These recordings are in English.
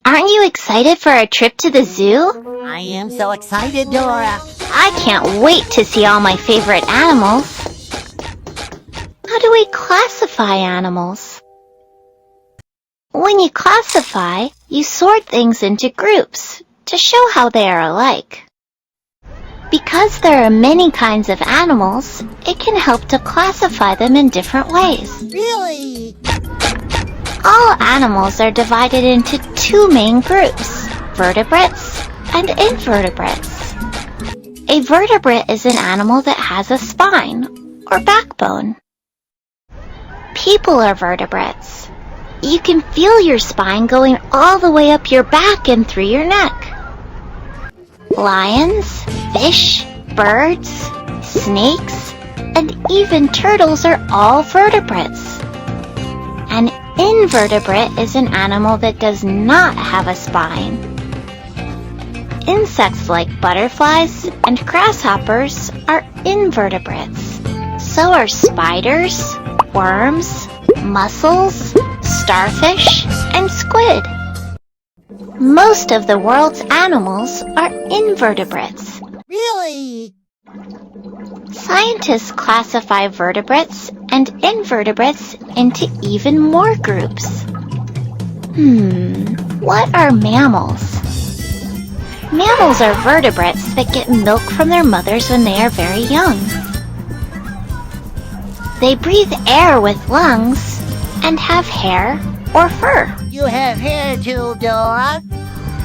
Aren't you excited for a trip to the zoo? I am so excited, Dora. I can't wait to see all my favorite animals. How do we classify animals? When you classify, you sort things into groups to show how they are alike. Because there are many kinds of animals, it can help to classify them in different ways. Really? All animals are divided into two main groups, vertebrates and invertebrates. A vertebrate is an animal that has a spine or backbone. People are vertebrates. You can feel your spine going all the way up your back and through your neck. Lions, fish, birds, snakes, and even turtles are all vertebrates. An invertebrate is an animal that does not have a spine. Insects like butterflies and grasshoppers are invertebrates. So are spiders, worms, mussels, starfish, and squid. Most of the world's animals are invertebrates. Really? Scientists classify vertebrates and invertebrates into even more groups. What are mammals? Mammals are vertebrates that get milk from their mothers when they are very young. They breathe air with lungs and have hair or fur. You have hair too, Dora.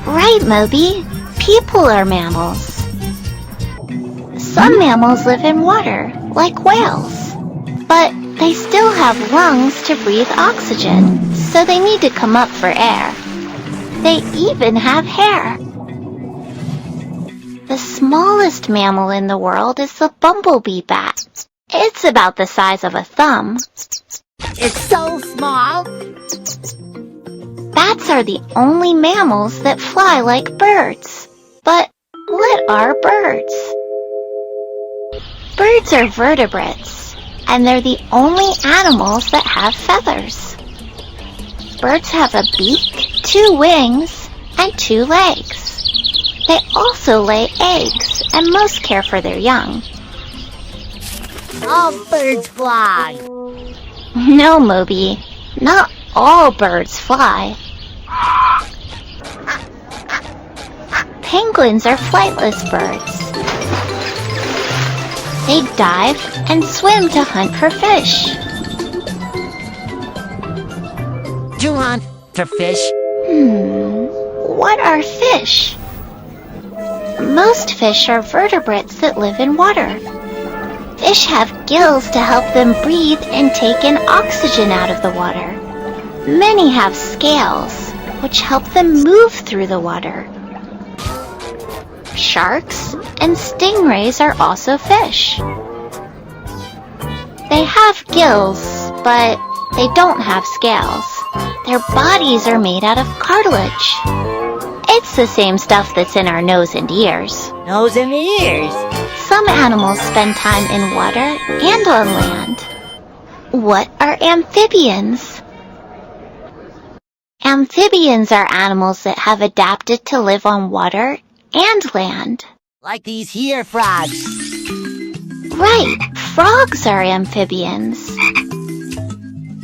Right, Moby. People are mammals. Some mammals live in water, like whales. But they still have lungs to breathe oxygen, so they need to come up for air. They even have hair. The smallest mammal in the world is the bumblebee bat. It's about the size of a thumb. It's so small. Bats are the only mammals that fly like birds. But what are birds? Birds are vertebrates, and they're the only animals that have feathers. Birds have a beak, 2 wings, and 2 legs. They also lay eggs, and most care for their young. All birds fly. No, Moby, not all birds fly. Penguins are flightless birds. They dive and swim to hunt for fish. Do you hunt for fish? What are fish? Most fish are vertebrates that live in water. Fish have gills to help them breathe and take in oxygen out of the water. Many have scales, which help them move through the water. Sharks and stingrays are also fish. They have gills, but they don't have scales. Their bodies are made out of cartilage. It's the same stuff that's in our nose and ears. Nose and ears. Some animals spend time in water and on land. What are amphibians? Amphibians are animals that have adapted to live on water and land. Like these here frogs. Right, frogs are amphibians.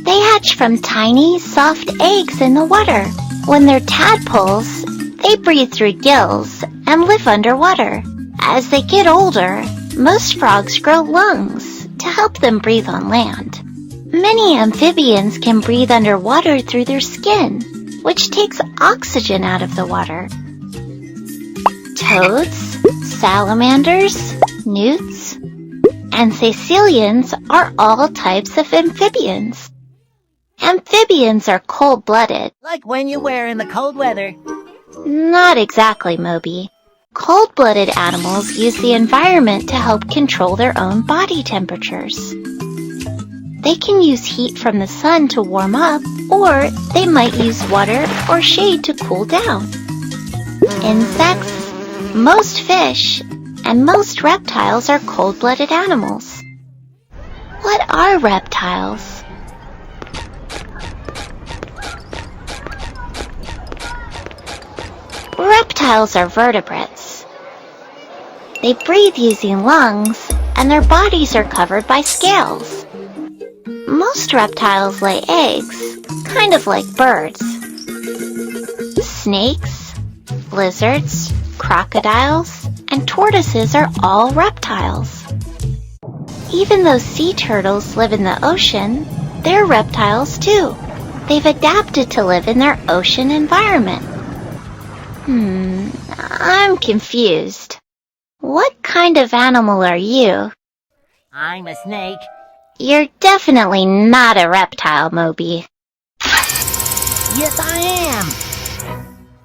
They hatch from tiny, soft eggs in the water. When they're tadpoles, they breathe through gills and live underwater. As they get older, most frogs grow lungs to help them breathe on land. Many amphibians can breathe underwater through their skin, which takes oxygen out of the water. Toads, salamanders, newts, and caecilians are all types of amphibians. Amphibians are cold-blooded. Like when you wear in the cold weather. Not exactly, Moby. Cold-blooded animals use the environment to help control their own body temperatures. They can use heat from the sun to warm up, or they might use water or shade to cool down. Insects, most fish, and most reptiles are cold-blooded animals. What are reptiles? reptiles are vertebrates. They breathe using lungs, and their bodies are covered by scales. Most reptiles lay eggs, kind of like birds. Snakes, lizards, crocodiles, and tortoises are all reptiles. Even though sea turtles live in the ocean, they're reptiles too. They've adapted to live in their ocean environment. I'm confused. What kind of animal are you? I'm a snake. You're definitely not a reptile, Moby. Yes, I am.